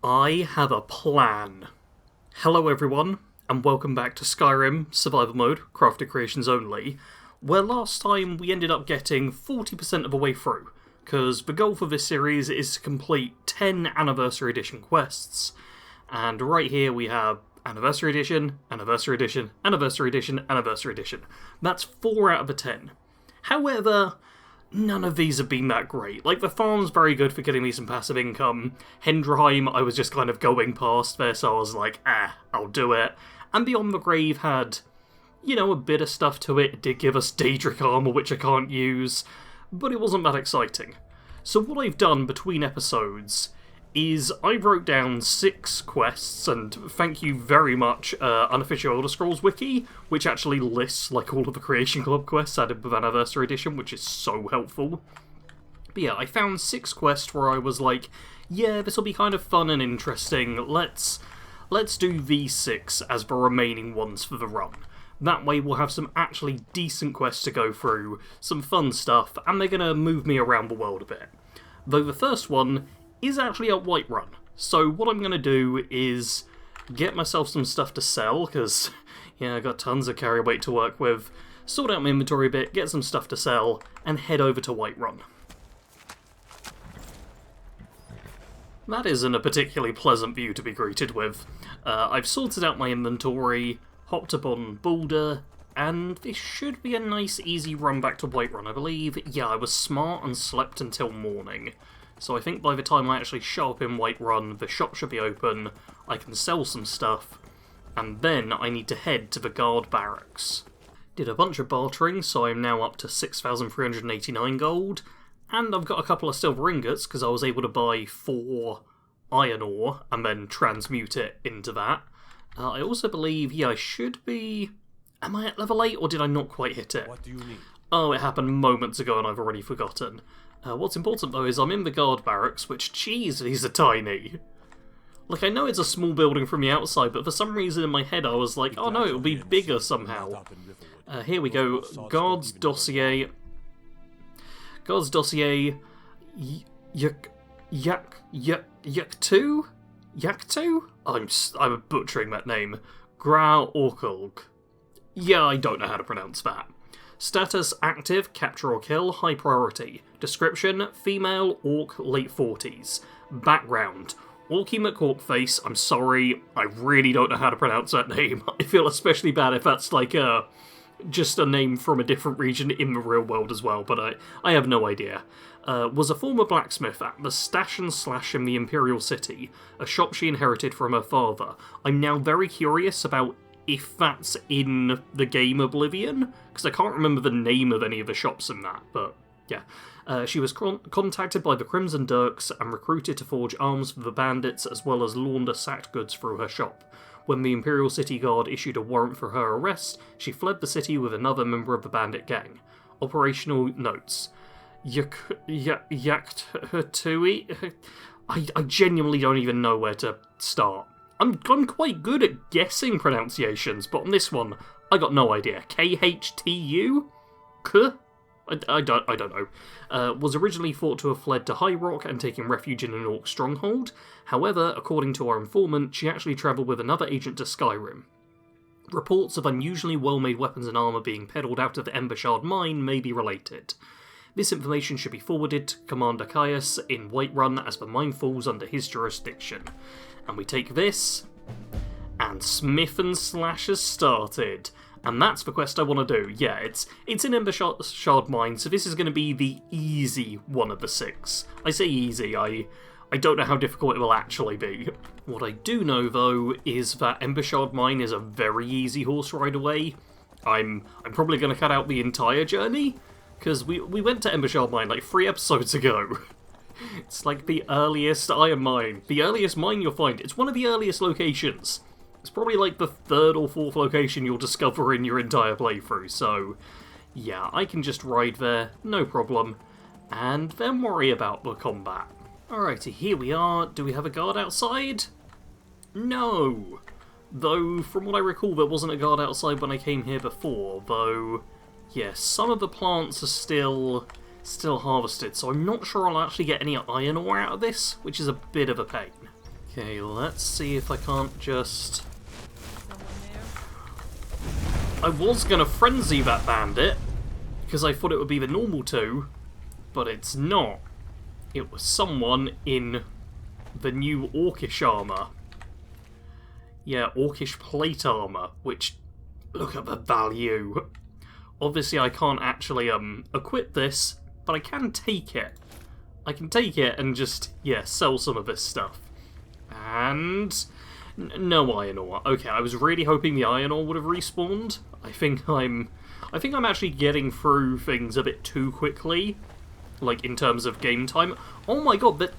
I have a plan. Hello everyone, and welcome back to Skyrim Survival Mode, Crafted Creations Only, where last time we ended up getting 40% of the way through, because the goal for this series is to complete 10 Anniversary Edition quests, and right here we have Anniversary Edition, Anniversary Edition, Anniversary Edition, Anniversary Edition. That's 4 out of the 10. However, none of these have been that great. Like, the farm's very good for getting me some passive income. Hendrheim, I was just kind of going past there, so I was like, I'll do it. And Beyond the Grave had, a bit of stuff to it. It did give us Daedric armor, which I can't use, but it wasn't that exciting. So what I've done between episodes is I wrote down 6 quests, and thank you very much, Unofficial Elder Scrolls Wiki, which actually lists like all of the Creation Club quests added with Anniversary Edition, which is so helpful. But yeah, I found 6 quests where I was like, yeah, this will be kind of fun and interesting, let's do these 6 as the remaining ones for the run. That way we'll have some actually decent quests to go through, some fun stuff, and they're going to move me around the world a bit. Though the first one is actually at Whiterun. So what I'm going to do is get myself some stuff to sell, because, I got tons of carry weight to work with, sort out my inventory a bit, get some stuff to sell, and head over to Whiterun. That isn't a particularly pleasant view to be greeted with. I've sorted out my inventory, hopped up on Boulder, and this should be a nice easy run back to Whiterun, I believe. Yeah, I was smart and slept until morning. So I think by the time I actually show up in Whiterun, the shop should be open, I can sell some stuff, and then I need to head to the guard barracks. Did a bunch of bartering, so I'm now up to 6,389 gold, and I've got a couple of silver ingots, because I was able to buy 4 iron ore, and then transmute it into that. I also believe, I should be... Am I at level 8, or did I not quite hit it? What do you need? Oh, it happened moments ago, and I've already forgotten. What's important, though, is I'm in the guard barracks, which, jeez, these are tiny. Like, I know it's a small building from the outside, but for some reason in my head I was like, oh no, it'll be bigger somehow. Here we go. Guard's dossier. Guard's dossier. Yaktu? Yaktu? I'm butchering that name. Grau Orkulg. Yeah, I don't know how to pronounce that. Status active, capture or kill, high priority. Description, female, orc, late 40s. Background, Orky McCorkface. I'm sorry, I really don't know how to pronounce that name. I feel especially bad if that's like just a name from a different region in the real world as well, but I have no idea. Was a former blacksmith at the Stash and Slash in the Imperial City, a shop she inherited from her father. I'm now very curious about if that's in the game Oblivion, because I can't remember the name of any of the shops in that, but yeah. She was contacted by the Crimson Dirks and recruited to forge arms for the bandits as well as launder sacked goods through her shop. When the Imperial City Guard issued a warrant for her arrest, she fled the city with another member of the bandit gang. Operational notes. Yaktui? I genuinely don't even know where to start. I'm quite good at guessing pronunciations, but on this one, I got no idea. KHTU? K? I don't know. Was originally thought to have fled to High Rock and taken refuge in an orc stronghold. However, according to our informant, she actually travelled with another agent to Skyrim. Reports of unusually well-made weapons and armour being peddled out of the Embershard mine may be related. This information should be forwarded to Commander Caius in Whiterun as the mine falls under his jurisdiction. And we take this, and Smith and Slash has started. And that's the quest I want to do. Yeah, it's an Embershard mine, so this is going to be the easy one of the 6. I say easy, I don't know how difficult it will actually be. What I do know, though, is that Embershard mine is a very easy horse ride away. I'm probably going to cut out the entire journey, because we went to Embershard mine like 3 episodes ago. It's like the earliest iron mine. The earliest mine you'll find. It's one of the earliest locations. It's probably like the 3rd or 4th location you'll discover in your entire playthrough, so yeah, I can just ride there, no problem, and then worry about the combat. Alrighty, here we are. Do we have a guard outside? No! Though, from what I recall, there wasn't a guard outside when I came here before, though, yes, some of the plants are still harvested, so I'm not sure I'll actually get any iron ore out of this, which is a bit of a pain. Okay, let's see if I can't just... I was gonna frenzy that bandit, because I thought it would be the normal two, but it's not. It was someone in the new orcish armour. Yeah, orcish plate armour, which... Look at the value. Obviously I can't actually equip this, but I can take it. I can take it and just, yeah, sell some of this stuff. And... no iron ore. Okay, I was really hoping the iron ore would have respawned. I think I'm actually getting through things a bit too quickly, like in terms of game time. Oh my god,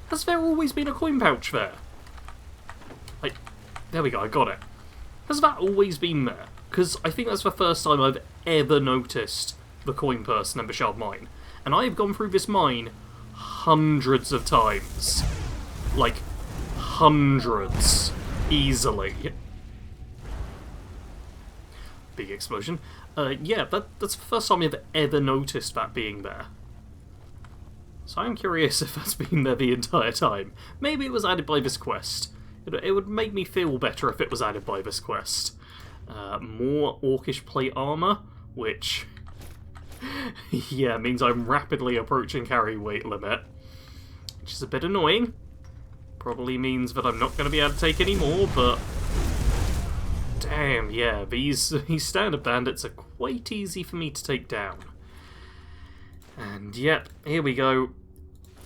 has there always been a coin pouch there? There we go, I got it. Has that always been there? Because I think that's the first time I've ever noticed the coin purse in Embershard Mine. And I have gone through this mine hundreds of times. Like, hundreds. Easily. Big explosion. Yeah, that's the first time I've ever noticed that being there. So I'm curious if that's been there the entire time. Maybe it was added by this quest. It would make me feel better if it was added by this quest. More orcish plate armour, which... yeah, means I'm rapidly approaching carry weight limit. Which is a bit annoying. Probably means that I'm not going to be able to take any more, but... damn, yeah, these standard bandits are quite easy for me to take down. And yep, here we go.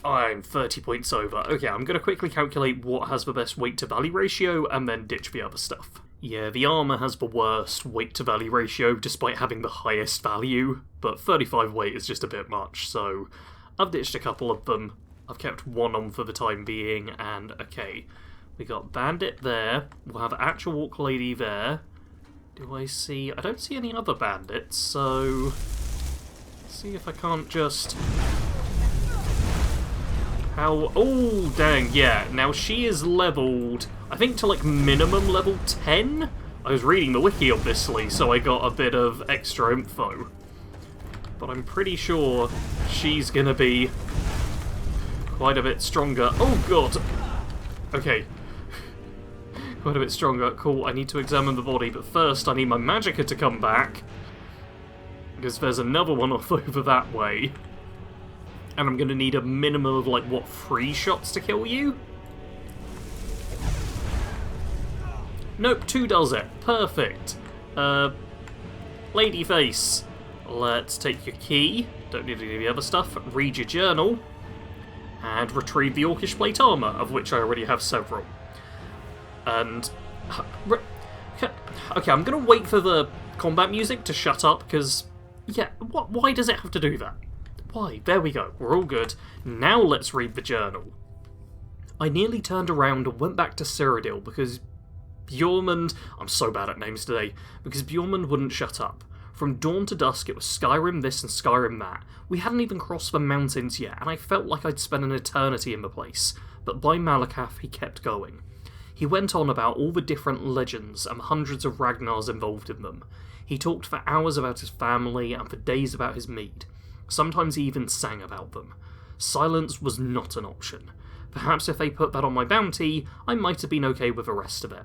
I'm 30 points over. Okay, I'm going to quickly calculate what has the best weight to value ratio and then ditch the other stuff. Yeah, the armour has the worst weight to value ratio despite having the highest value, but 35 weight is just a bit much, so I've ditched a couple of them. I've kept one on for the time being, and okay, we got bandit there, we'll have actual orc lady there. Do I see... I don't see any other bandits, so... let's see if I can't just... how... oh, dang, yeah. Now, she is leveled, I think, to, like, minimum level 10? I was reading the wiki, obviously, so I got a bit of extra info. But I'm pretty sure she's gonna be quite a bit stronger. Oh, God! Okay. Quite a bit stronger. Cool, I need to examine the body, but first I need my magicka to come back. Because there's another one off over that way. And I'm going to need a minimum of, like, what, 3 shots to kill you? Nope, 2 does it. Perfect. Lady face. Let's take your key. Don't need any of the other stuff. Read your journal. And retrieve the orcish plate armour, of which I already have several. And... okay, I'm going to wait for the combat music to shut up, because... yeah, why does it have to do that? Why? There we go. We're all good. Now let's read the journal. I nearly turned around and went back to Cyrodiil because Bjormund... I'm so bad at names today. Because Bjormund wouldn't shut up. From dawn to dusk it was Skyrim this and Skyrim that. We hadn't even crossed the mountains yet, and I felt like I'd spent an eternity in the place. But by Malakath he kept going. He went on about all the different legends and hundreds of Ragnars involved in them. He talked for hours about his family and for days about his mead. Sometimes he even sang about them. Silence was not an option. Perhaps if they put that on my bounty, I might have been okay with the rest of it.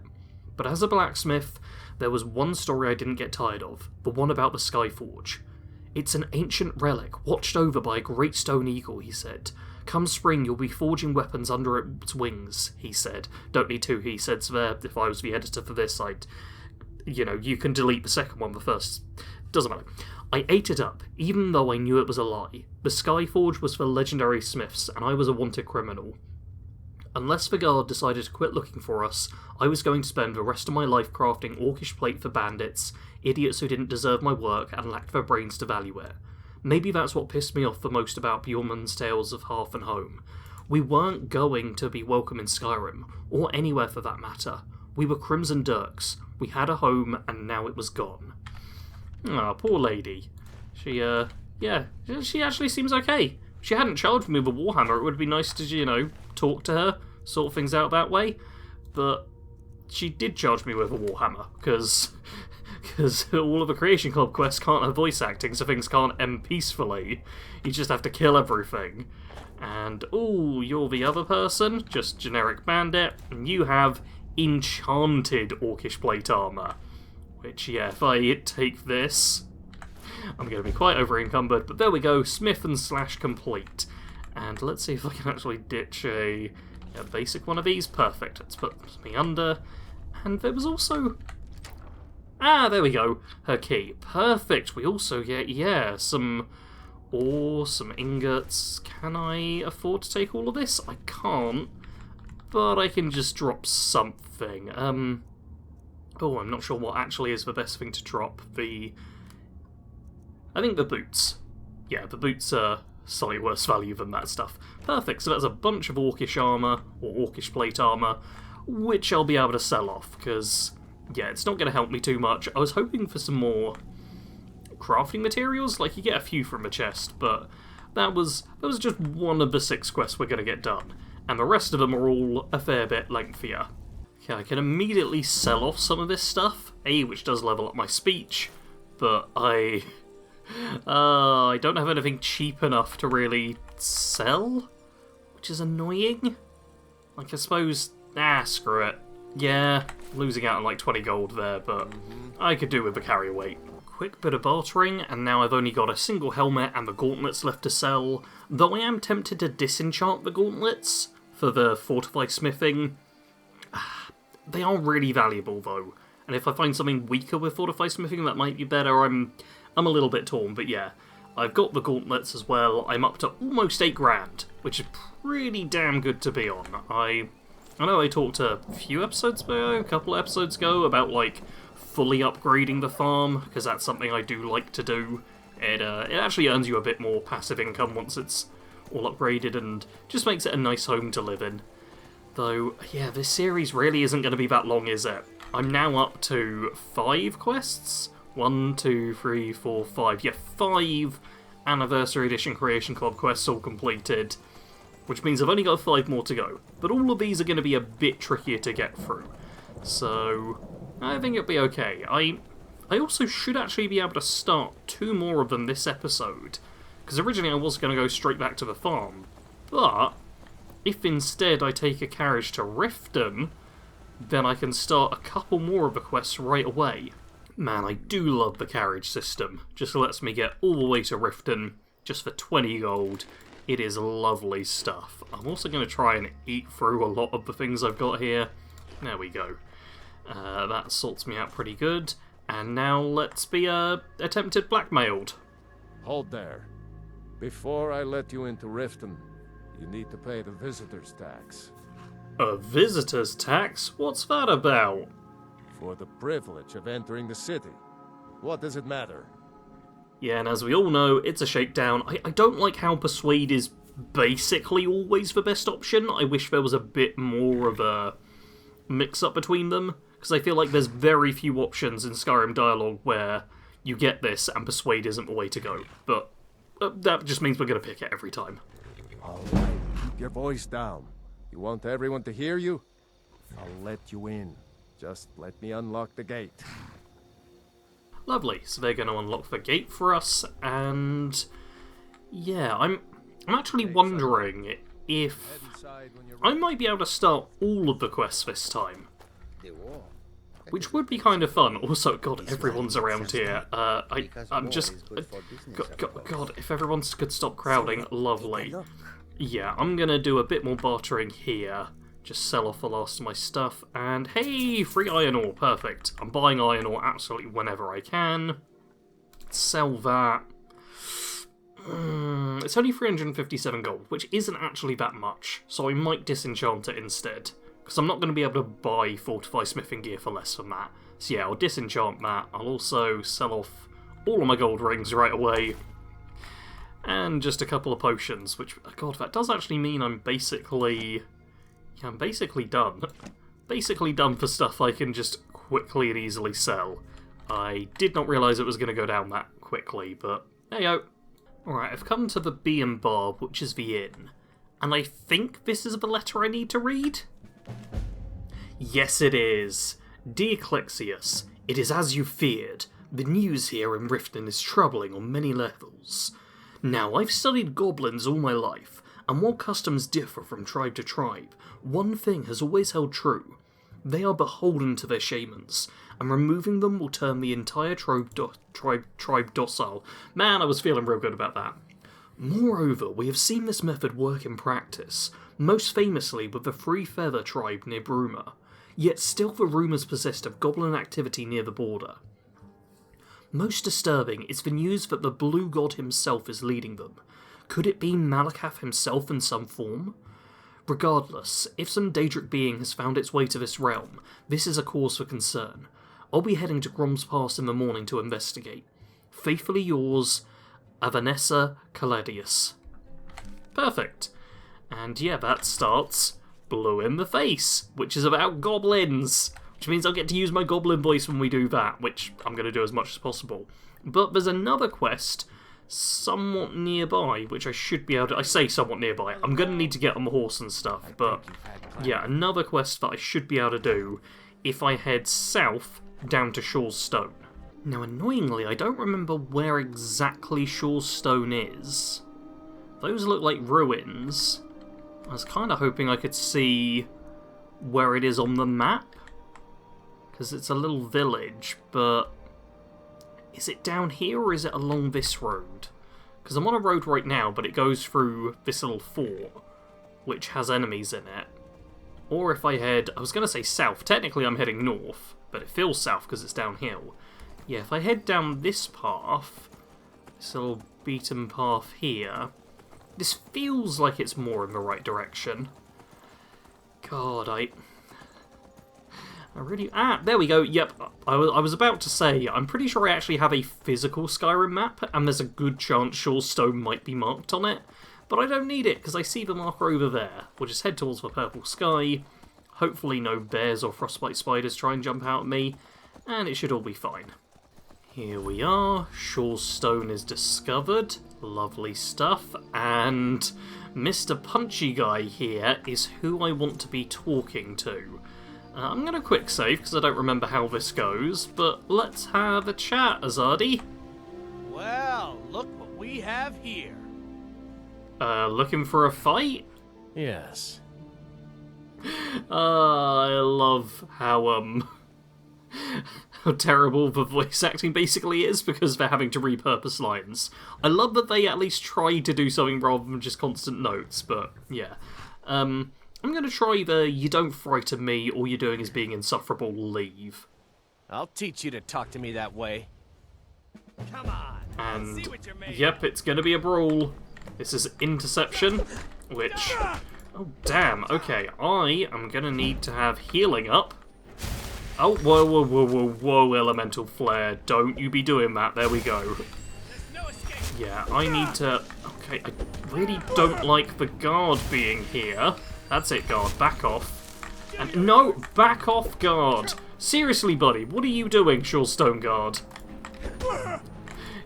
But as a blacksmith, there was one story I didn't get tired of, the one about the Skyforge. It's an ancient relic, watched over by a great stone eagle, he said. Come spring, you'll be forging weapons under its wings, he said. Don't need to, he said, so there, if I was the editor for this, you know, you can delete the second one, the first... doesn't matter. I ate it up, even though I knew it was a lie. The Skyforge was for legendary smiths, and I was a wanted criminal. Unless the guard decided to quit looking for us, I was going to spend the rest of my life crafting orcish plate for bandits, idiots who didn't deserve my work and lacked their brains to value it. Maybe that's what pissed me off the most about Bjormund's tales of hearth and home. We weren't going to be welcome in Skyrim, or anywhere for that matter. We were Crimson Dirks. We had a home, and now it was gone. Ah, poor lady. She, yeah, she actually seems okay. If she hadn't charged me with a warhammer, it would be nice to, you know, talk to her, sort things out that way. But she did charge me with a warhammer, because because all of the Creation Club quests can't have voice acting, so things can't end peacefully. You just have to kill everything. And, ooh, you're the other person, just generic bandit, and you have enchanted orcish plate armour. Which, yeah, if I take this, I'm going to be quite over-encumbered, but there we go, Smith and Slash complete. And let's see if I can actually ditch a basic one of these. Perfect, let's put me under. And there was also... Ah, there we go, her key. Perfect, we also get, yeah, some ore, some ingots. Can I afford to take all of this? I can't, but I can just drop something. Oh, I'm not sure what actually is the best thing to drop. I think the boots. Yeah, the boots are slightly worse value than that stuff. Perfect, so that's a bunch of orcish armour, or orcish plate armour, which I'll be able to sell off, because... yeah, it's not going to help me too much. I was hoping for some more crafting materials, like you get a few from a chest, but that was just one of the 6 quests we're going to get done, and the rest of them are all a fair bit lengthier. Okay, I can immediately sell off some of this stuff, which does level up my speech, but I don't have anything cheap enough to really sell, which is annoying. Like, I suppose, screw it. Yeah, losing out on like 20 gold there, but I could do with the carrier weight. Quick bit of bartering, and now I've only got a single helmet and the gauntlets left to sell, though I am tempted to disenchant the gauntlets for the fortified smithing. They are really valuable though, and if I find something weaker with fortified smithing that might be better, I'm a little bit torn, but yeah. I've got the gauntlets as well. I'm up to almost 8 grand, which is pretty damn good to be on. I know I talked a few episodes ago, a couple of episodes ago, about like fully upgrading the farm, because that's something I do like to do. It actually earns you a bit more passive income once it's all upgraded, and just makes it a nice home to live in. Though, yeah, this series really isn't going to be that long, is it? I'm now up to 5 quests. 1, 2, 3, 4, 5. Yeah, 5 Anniversary Edition Creation Club quests all completed, which means I've only got 5 more to go. But all of these are going to be a bit trickier to get through, so I think it'll be okay. I also should actually be able to start 2 more of them this episode, because originally I was going to go straight back to the farm, but if instead I take a carriage to Riften, then I can start a couple more of the quests right away. Man, I do love the carriage system. Just lets me get all the way to Riften, just for 20 gold. It is lovely stuff. I'm also going to try and eat through a lot of the things I've got here. There we go. That sorts me out pretty good. And now let's be attempted blackmailed. Hold there. Before I let you into Riften, you need to pay the visitor's tax. A visitor's tax? What's that about? For the privilege of entering the city. What does it matter? Yeah, and as we all know, it's a shakedown. I don't like how Persuade is basically always the best option. I wish there was a bit more of a mix-up between them, because I feel like there's very few options in Skyrim Dialogue where you get this and Persuade isn't the way to go. But that just means we're going to pick it every time. Alright, keep your voice down. You want everyone to hear you? I'll let you in. Just let me unlock the gate. Lovely, so they're going to unlock the gate for us, and yeah, I'm actually wondering if I might be able to start all of the quests this time, which would be kind of fun. Also, God, everyone's around here. I'm just... God, if everyone could stop crowding, lovely. Yeah, I'm going to do a bit more bartering here. Just sell off the last of my stuff, and hey, free iron ore, perfect. I'm buying iron ore absolutely whenever I can. Sell that. It's only 357 gold, which isn't actually that much, so I might disenchant it instead, because I'm not going to be able to buy fortified smithing gear for less than that. So yeah, I'll disenchant that. I'll also sell off all of my gold rings right away, and just a couple of potions, which, God, that does actually mean I'm basically... Yeah, I'm basically done. Basically done for stuff I can just quickly and easily sell. I did not realise it was going to go down that quickly, but there you go. Alright, I've come to the Bee and Barb, which is the inn. And I think this is the letter I need to read? Yes, it is. Dear Clexius, it is as you feared. The news here in Riften is troubling on many levels. Now, I've studied goblins all my life, and while customs differ from tribe to tribe, one thing has always held true. They are beholden to their shamans, and removing them will turn the entire tribe docile. Man, I was feeling real good about that. Moreover, we have seen this method work in practice, most famously with the Free Feather tribe near Bruma. Yet still the rumours persist of goblin activity near the border. Most disturbing is the news that the Blue God himself is leading them. Could it be Malakath himself in some form? Regardless, if some Daedric being has found its way to this realm, this is a cause for concern. I'll be heading to Grom's Pass in the morning to investigate. Faithfully yours, Avanessa Caladius. Perfect. And yeah, that starts Blue in the Face, which is about goblins, which means I'll get to use my goblin voice when we do that, which I'm going to do as much as possible. But there's another quest somewhat nearby, which I should be able to... I say somewhat nearby. I'm going to need to get on the horse and stuff, but yeah, another quest that I should be able to do if I head south down to Shaw's Stone. Now, annoyingly, I don't remember where exactly Shaw's Stone is. Those look like ruins. I was kind of hoping I could see where it is on the map, because it's a little village, but is it down here or is it along this road? Because I'm on a road right now, but it goes through this little fort, which has enemies in it. Or if I head, I was going to say south, technically I'm heading north, but it feels south because it's downhill. Yeah, if I head down this path, this little beaten path here, this feels like it's more in the right direction. God, I really... Ah, there we go. Yep, I was about to say, I'm pretty sure I actually have a physical Skyrim map, and there's a good chance Shaw's Stone might be marked on it. But I don't need it, because I see the marker over there. We'll just head towards the purple sky. Hopefully no bears or frostbite spiders try and jump out at me, and it should all be fine. Here we are. Shaw's Stone is discovered. Lovely stuff. And Mr. Punchy Guy here is who I want to be talking to. I'm going to quick save because I don't remember how this goes, but let's have a chat, Azadi. Well, look what we have here. Looking for a fight? Yes. I love how terrible the voice acting basically is because they're having to repurpose lines. I love that they at least try to do something rather than just constant notes, but yeah. I'm going to try the "you don't frighten me, all you're doing is being insufferable" leave. I'll teach you to talk to me that way. Come on, and see what you're made yep, it's going to be a brawl. This is Interception, which... Oh, damn. Okay, I am going to need to have healing up. Oh, whoa, whoa, whoa, whoa, whoa, Elemental Flare. Don't you be doing that. There we go. Yeah, I need to... Okay, I really don't like the guard being here. That's it, guard. Back off. And no, back off, guard. Seriously, buddy, what are you doing, Shaw's Stone Guard?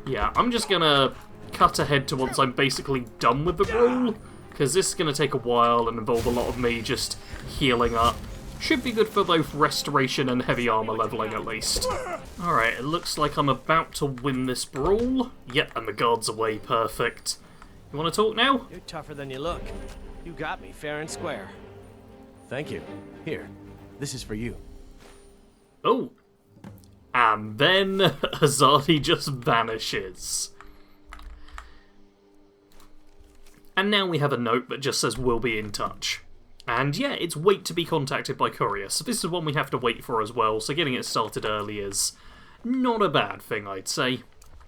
Yeah, I'm just gonna cut ahead to once I'm basically done with the brawl, because this is gonna take a while and involve a lot of me just healing up. Should be good for both restoration and heavy armor leveling, at least. Alright, it looks like I'm about to win this brawl. Yep, and the guard's away. Perfect. You want to talk now? You're tougher than you look. You got me fair and square. Thank you. Here, this is for you. Oh. And then Azadi just vanishes. And now we have a note that just says we'll be in touch. And yeah, it's wait to be contacted by courier, so this is one we have to wait for as well, so getting it started early is not a bad thing, I'd say.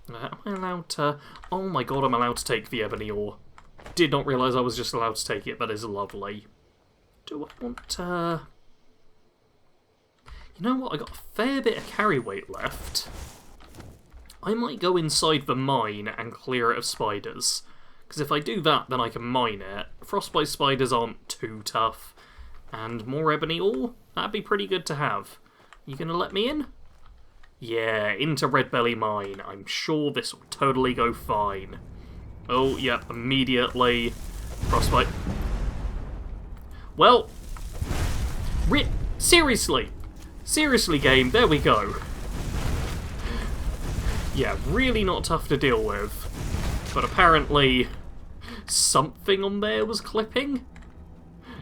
Am I allowed to... Oh my god, I'm allowed to take the ebony ore. Did not realise I was just allowed to take it, that is lovely. Do I want to... You know what, I got a fair bit of carry weight left. I might go inside the mine and clear it of spiders. Because if I do that, then I can mine it. Frostbite spiders aren't too tough. And more ebony ore? That'd be pretty good to have. You gonna let me in? Yeah, into Red Belly Mine. I'm sure this will totally go fine. Oh, yep, immediately. Frostbite. Well, seriously, Seriously, game, there we go. Yeah, really not tough to deal with. But apparently something on there was clipping.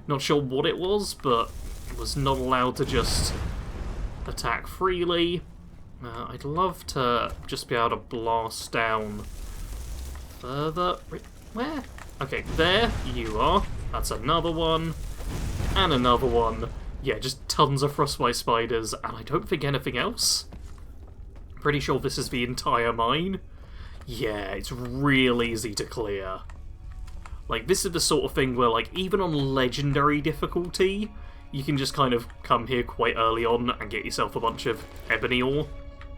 Not sure what it was, but it was not allowed to just attack freely. I'd love to just be able to blast down further. Where? Okay, there you are. That's another one. And another one. Yeah, just tons of frostbite spiders, and I don't think anything else. Pretty sure this is the entire mine. Yeah, it's real easy to clear. Like, this is the sort of thing where, like, even on legendary difficulty, you can just kind of come here quite early on and get yourself a bunch of ebony ore,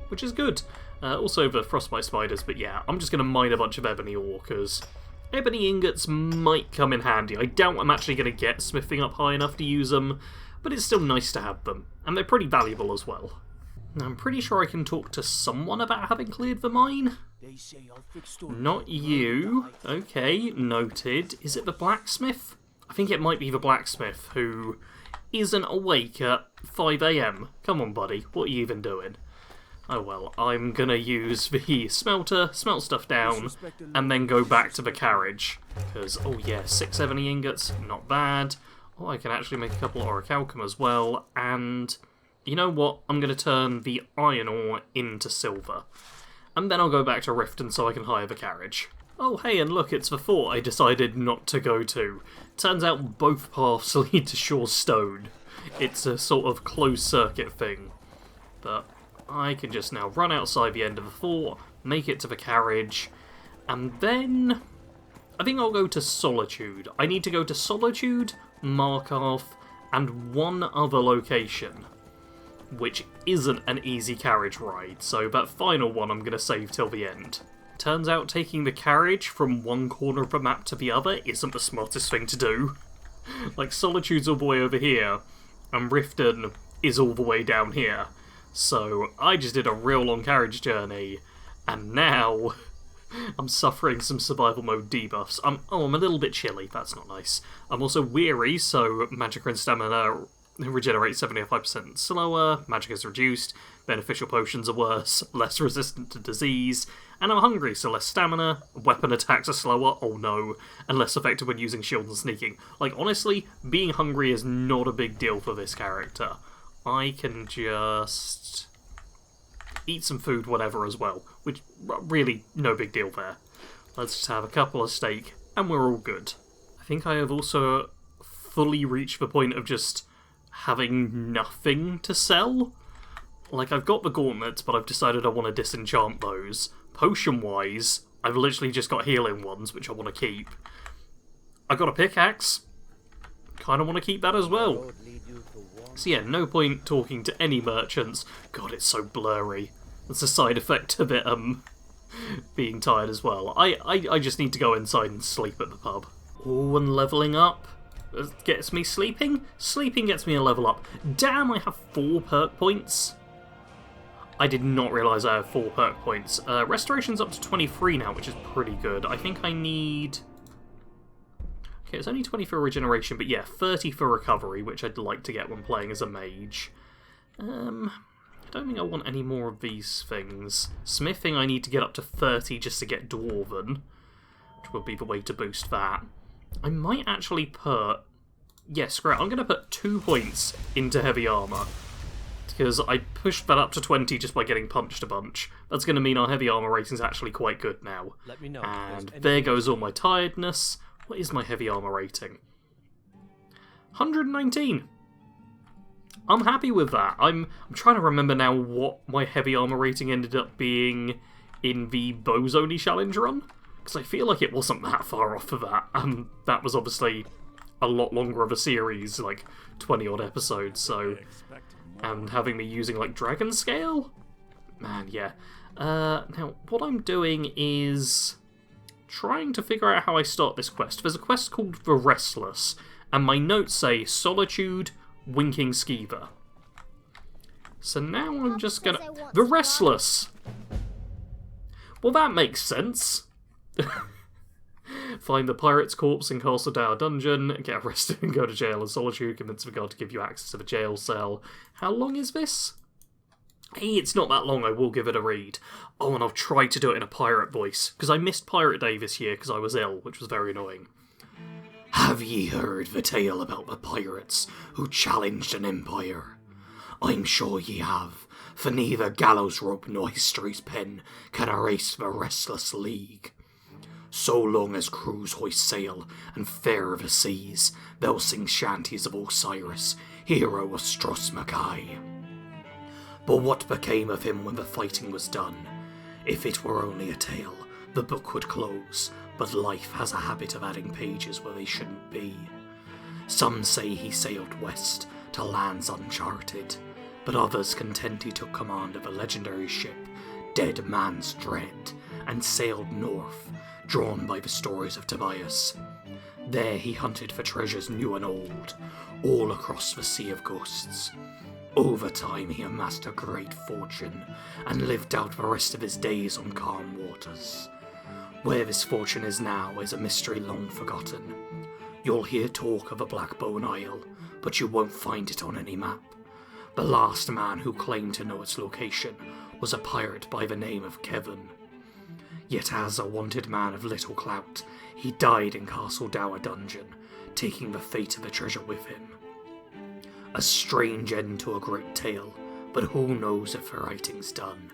which is good. Also the frostbite spiders, but yeah, I'm just going to mine a bunch of ebony ore, because ebony ingots might come in handy. I doubt I'm actually going to get smithing up high enough to use them, but it's still nice to have them, and they're pretty valuable as well. Now, I'm pretty sure I can talk to someone about having cleared the mine. Not you. Okay, noted. Is it the blacksmith? I think it might be the blacksmith who isn't awake at 5 AM. Come on, buddy. What are you even doing? Oh well, I'm gonna use the smelter, smelt stuff down, and then go back to the carriage. Because, oh yeah, 6 ebony ingots, not bad. Oh, I can actually make a couple of orichalcum as well, and you know what? I'm gonna turn the iron ore into silver. And then I'll go back to Riften so I can hire the carriage. Oh hey, and look, it's the fort I decided not to go to. Turns out both paths lead to Shore Stone. It's a sort of closed circuit thing. But I can just now run outside the end of the fort, make it to the carriage, and then I think I'll go to Solitude. I need to go to Solitude, Markarth, and one other location, which isn't an easy carriage ride, so that final one I'm going to save till the end. Turns out taking the carriage from one corner of the map to the other isn't the smartest thing to do. Like, Solitude's all the way over here, and Riften is all the way down here. So I just did a real long carriage journey, and now I'm suffering some survival mode debuffs. I'm a little bit chilly, that's not nice. I'm also weary, so magic and stamina regenerate 75% slower, magic is reduced, beneficial potions are worse, less resistant to disease, and I'm hungry, so less stamina, weapon attacks are slower, oh no, and less effective when using shield and sneaking. Like, honestly, being hungry is not a big deal for this character. I can just eat some food, whatever, as well, which, really, no big deal there. Let's just have a couple of steak, and we're all good. I think I have also fully reached the point of just having nothing to sell. Like, I've got the gauntlets, but I've decided I want to disenchant those. Potion-wise, I've literally just got healing ones, which I want to keep. I got a pickaxe. Kind of want to keep that as well. So yeah, no point talking to any merchants. God, it's so blurry. That's a side effect of it, being tired as well. I just need to go inside and sleep at the pub. Oh, and levelling up gets me sleeping. Sleeping gets me a level up. Damn, I have 4 perk points. I did not realise I have 4 perk points. Restoration's up to 23 now, which is pretty good. I think I need... Okay, it's only 20 for regeneration, but yeah, 30 for recovery, which I'd like to get when playing as a mage. I don't think I want any more of these things. Smithing, I need to get up to 30 just to get Dwarven, which will be the way to boost that. I might actually put... Yeah, screw it. I'm going to put 2 points into heavy armour, because I pushed that up to 20 just by getting punched a bunch. That's going to mean our heavy armour rating is actually quite good now. Let me know. And there goes all my tiredness. What is my heavy armour rating? 119. I'm happy with that. I'm trying to remember now what my heavy armour rating ended up being in the Bows Only challenge run, because I feel like it wasn't that far off of that. That was obviously a lot longer of a series, like 20 odd episodes, so... And having me using, like, Dragon Scale? Man, yeah. Now, what I'm doing is trying to figure out how I start this quest. There's a quest called the Restless, and my notes say Solitude, Winking Skeever. So now I'm just gonna... The Restless! Well, that makes sense. Find the pirate's corpse in Castle Dower Dungeon, get arrested and go to jail in Solitude, convince Vigil to give you access to the jail cell. How long is this? Hey, it's not that long, I will give it a read. Oh, and I'll try to do it in a pirate voice, because I missed Pirate Day this year because I was ill, which was very annoying. Have ye heard the tale about the pirates who challenged an empire? I'm sure ye have, for neither gallows rope nor history's pen can erase the Restless League. So long as crews hoist sail and fare the seas, they'll sing shanties of Osiris, hero of Stross Mackay. But what became of him when the fighting was done? If it were only a tale, the book would close, but life has a habit of adding pages where they shouldn't be. Some say he sailed west to lands uncharted, but others contend he took command of a legendary ship, Dead Man's Dread, and sailed north, drawn by the stories of Tobias. There he hunted for treasures new and old, all across the Sea of Ghosts. Over time he amassed a great fortune, and lived out the rest of his days on calm waters. Where this fortune is now is a mystery long forgotten. You'll hear talk of a Blackbone Isle, but you won't find it on any map. The last man who claimed to know its location was a pirate by the name of Kevin. Yet as a wanted man of little clout, he died in Castle Dower Dungeon, taking the fate of the treasure with him. A strange end to a great tale, but who knows if the writing's done,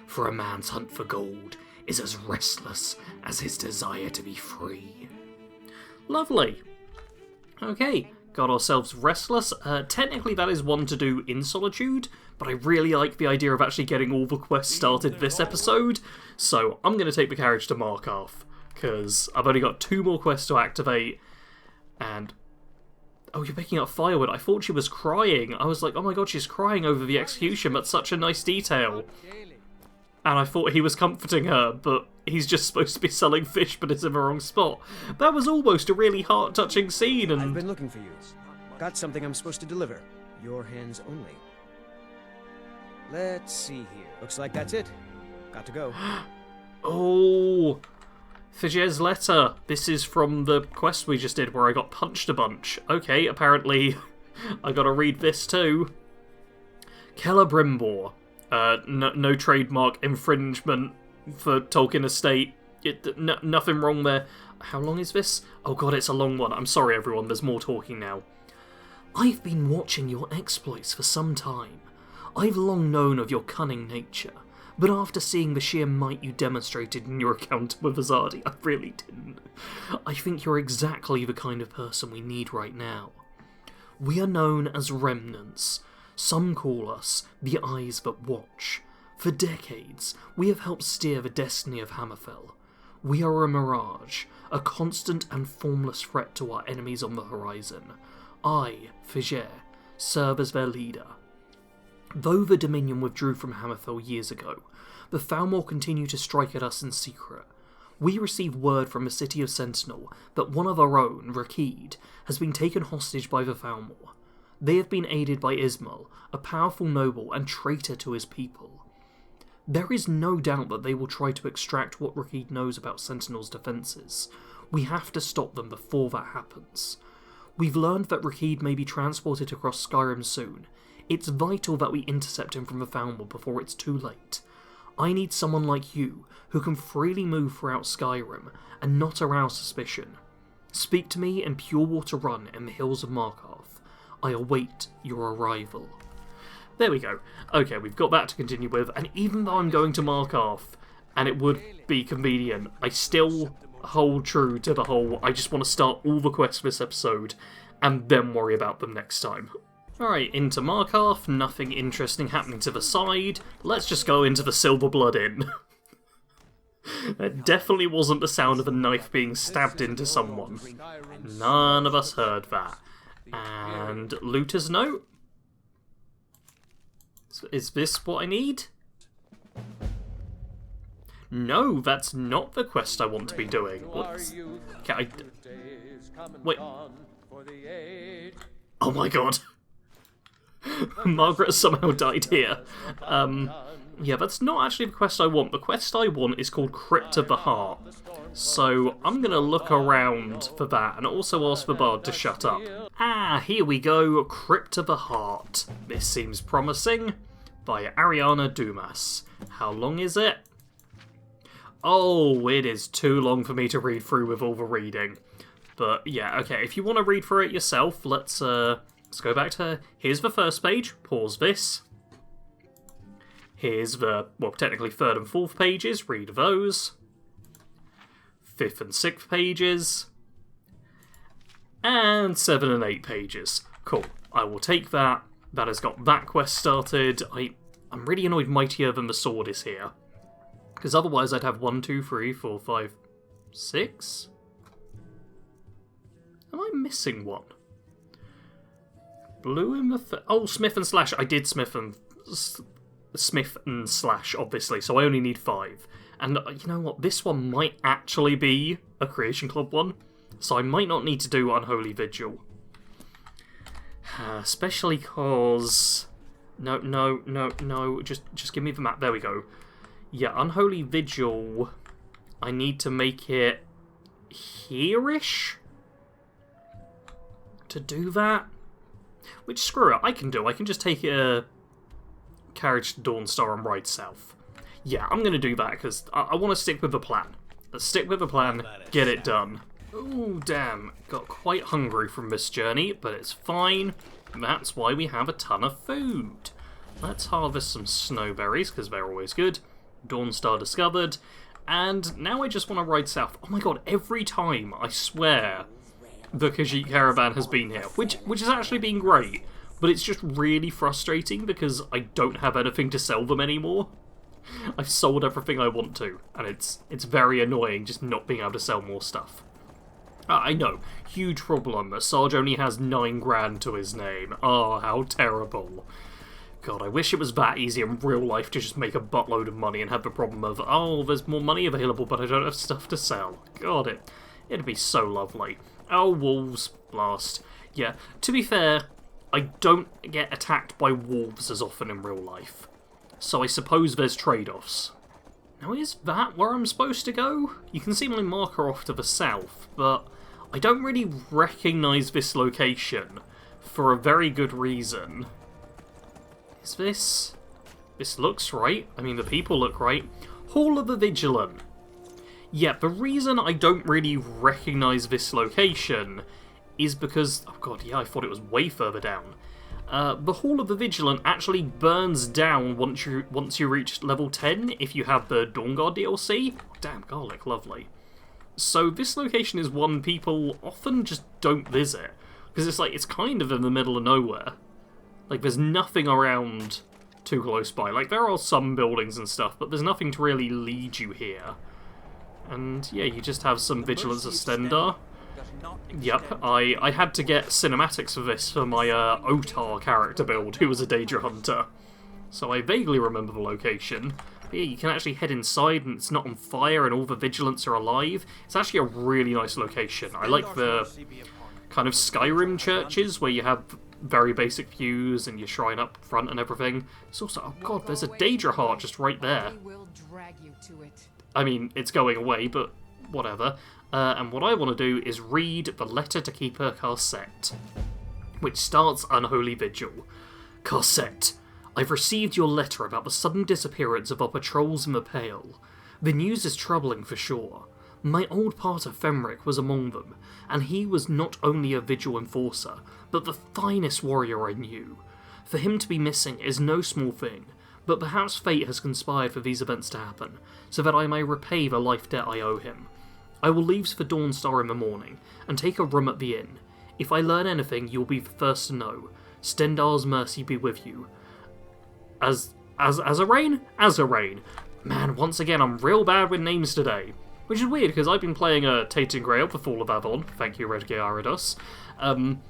for a man's hunt for gold is as restless as his desire to be free. Lovely. Okay, got ourselves Restless. Technically that is one to do in Solitude, but I really like the idea of actually getting all the quests started this episode, so I'm going to take the carriage to Markarth, because I've only got 2 more quests to activate, and... Oh, you're picking up firewood. I thought she was crying. I was like, oh my god, she's crying over the execution. That's such a nice detail. And I thought he was comforting her, but he's just supposed to be selling fish, but it's in the wrong spot. That was almost a really heart-touching scene, and... I've been looking for you. Got something I'm supposed to deliver. Your hands only. Let's see here. Looks like that's it. Got to go. Oh... Fijer's letter. This is from the quest we just did where I got punched a bunch. Okay, apparently I gotta read this too. Celebrimbor. No trademark infringement for Tolkien Estate. Nothing wrong there. How long is this? Oh god, it's a long one. I'm sorry everyone, there's more talking now. I've been watching your exploits for some time. I've long known of your cunning nature. But after seeing the sheer might you demonstrated in your encounter with Azadi, I really didn't. I think you're exactly the kind of person we need right now. We are known as Remnants. Some call us the Eyes That Watch. For decades, we have helped steer the destiny of Hammerfell. We are a mirage, a constant and formless threat to our enemies on the horizon. I, Fijer, serve as their leader. Though the Dominion withdrew from Hammerfell years ago, the Thalmor continue to strike at us in secret. We receive word from the city of Sentinel that one of our own, Rakid, has been taken hostage by the Thalmor. They have been aided by Ismail, a powerful noble and traitor to his people. There is no doubt that they will try to extract what Rakid knows about Sentinel's defences. We have to stop them before that happens. We've learned that Rakid may be transported across Skyrim soon. It's vital that we intercept him from the Thalmor before it's too late. I need someone like you, who can freely move throughout Skyrim, and not arouse suspicion. Speak to me in Purewater Run in the hills of Markarth. I await your arrival. There we go. Okay, we've got that to continue with, and even though I'm going to Markarth, and it would be convenient, I still hold true to the whole, I just want to start all the quests this episode, and then worry about them next time. Alright, into Markarth, nothing interesting happening to the side. Let's just go into the Silverblood Inn. That definitely wasn't the sound of a knife being stabbed into someone. None of us heard that. And Looter's Note? Is this what I need? No, that's not the quest I want to be doing. What's... Wait. Oh my god. Margaret somehow died here. Yeah, that's not actually the quest I want. The quest I want is called Crypt of the Heart. So I'm going to look around for that and also ask the bard to shut up. Ah, here we go, Crypt of the Heart. This seems promising. By Ariana Dumas. How long is it? Oh, it is too long for me to read through with all the reading. But yeah, okay, if you want to read through it yourself, let's go back to... Here's the first page. Pause this. Here's the, well, technically third and fourth pages. Read those. Fifth and sixth pages. And 7 and 8 pages. Cool. I will take that. That has got that quest started. I'm really annoyed Mightier than the Sword is here. Because otherwise I'd have 1, 2, 3, 4, 5, 6? Am I missing one? Blue in the... Oh, Smith and Slash. I did Smith and Slash, obviously, so I only need 5. And you know what? This one might actually be a Creation Club one. So I might not need to do Unholy Vigil. Especially because... No. Just give me the map. There we go. Yeah, Unholy Vigil... I need to make it... here-ish? To do that? Which, screw it, I can do. I can just take a carriage to Dawnstar and ride south. Yeah, I'm going to do that because I want to stick with the plan. Let's stick with the plan, get it done. Ooh, damn. Got quite hungry from this journey, but it's fine. That's why we have a ton of food. Let's harvest some snowberries, because they're always good. Dawnstar discovered. And now I just want to ride south. Oh my god, every time, I swear, the Khajiit caravan has been here. Which has actually been great. But it's just really frustrating because I don't have anything to sell them anymore. I've sold everything I want to, and it's very annoying just not being able to sell more stuff. I know, huge problem. Sarge only has 9 grand to his name. Oh, how terrible. God, I wish it was that easy in real life to just make a buttload of money and have the problem of, oh, there's more money available, but I don't have stuff to sell. God, it'd be so lovely. Oh, wolves, blast. Yeah, to be fair, I don't get attacked by wolves as often in real life. So I suppose there's trade-offs. Now, is that where I'm supposed to go? You can see my marker off to the south, but I don't really recognise this location for a very good reason. Is this... This looks right. I mean, the people look right. Hall of the Vigilant. Yeah, the reason I don't really recognise this location is because... Oh god, yeah, I thought it was way further down. The Hall of the Vigilant actually burns down once you reach level 10 if you have the Dawnguard DLC. Damn, garlic, lovely. So this location is one people often just don't visit, because it's kind of in the middle of nowhere. Like, there's nothing around too close by. Like, there are some buildings and stuff, but there's nothing to really lead you here. And yeah, you just have some Vigilance Ostender. Yep, I had to get cinematics for this for my Otar character build, who was a Daedra Hunter. So I vaguely remember the location. But yeah, you can actually head inside and it's not on fire and all the Vigilants are alive. It's actually a really nice location. I like the kind of Skyrim churches where you have very basic views and your shrine up front and everything. It's also, oh god, there's a Daedra Heart just right there. I mean, it's going away, but whatever. And what I want to do is read the letter to Keeper Carset, which starts Unholy Vigil. Carset, I've received your letter about the sudden disappearance of our patrols in the Pale. The news is troubling for sure. My old part of Fenric was among them, and he was not only a Vigil enforcer, but the finest warrior I knew. For him to be missing is no small thing, but perhaps fate has conspired for these events to happen, so that I may repay the life debt I owe him. I will leave for Dawnstar in the morning, and take a room at the inn. If I learn anything, you'll be the first to know. Stendar's mercy be with you. As a rain? As a rain. Man, once again, I'm real bad with names today. Which is weird, because I've been playing Tate and Grail for Fall of Avon. Thank you, Redgear Aridos. And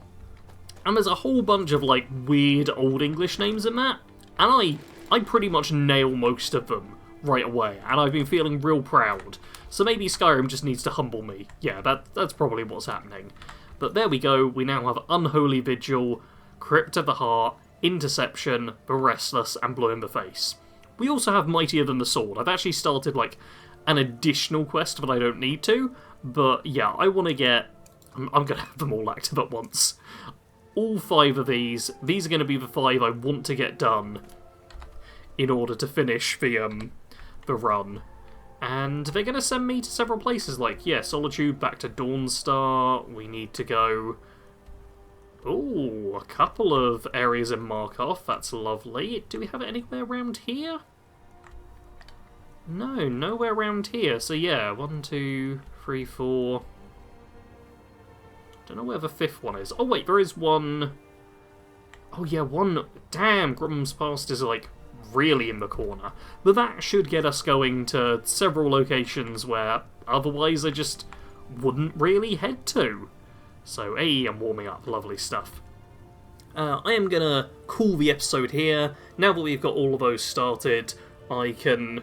there's a whole bunch of, like, weird Old English names in that. And I pretty much nail most of them right away. And I've been feeling real proud. So maybe Skyrim just needs to humble me. Yeah, that's probably what's happening. But there we go, we now have Unholy Vigil, Crypt of the Heart, Interception, the Restless, and Blue in the Face. We also have Mightier than the Sword. I've actually started, like, an additional quest, but I don't need to. But yeah, I want to get... I'm going to have them all active at once. All 5 of these are going to be the 5 I want to get done in order to finish the run. And they're going to send me to several places, like, yeah, Solitude, back to Dawnstar. We need to go... Ooh, a couple of areas in Markov. That's lovely. Do we have it anywhere around here? No, nowhere around here. So yeah, 1, 2, 3, 4... Don't know where the 5th one is. Oh wait, there is one... Oh yeah, one... Damn, Grum's Past is like really in the corner. But that should get us going to several locations where otherwise I just wouldn't really head to. So, hey, I'm warming up. Lovely stuff. I am going to call the episode here. Now that we've got all of those started, I can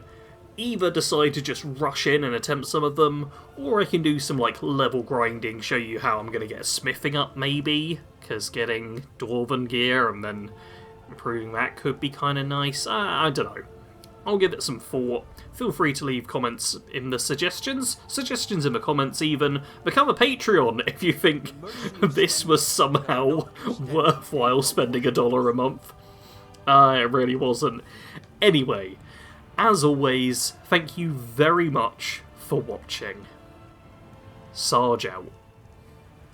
either decide to just rush in and attempt some of them, or I can do some like level grinding, show you how I'm going to get smithing up maybe, because getting Dwarven gear and then improving that could be kind of nice. I don't know. I'll give it some thought. Feel free to leave comments in the suggestions in the comments even. Become a Patreon if you think this was somehow worthwhile spending $1 a month. It really wasn't. Anyway, as always, thank you very much for watching. Sarge out.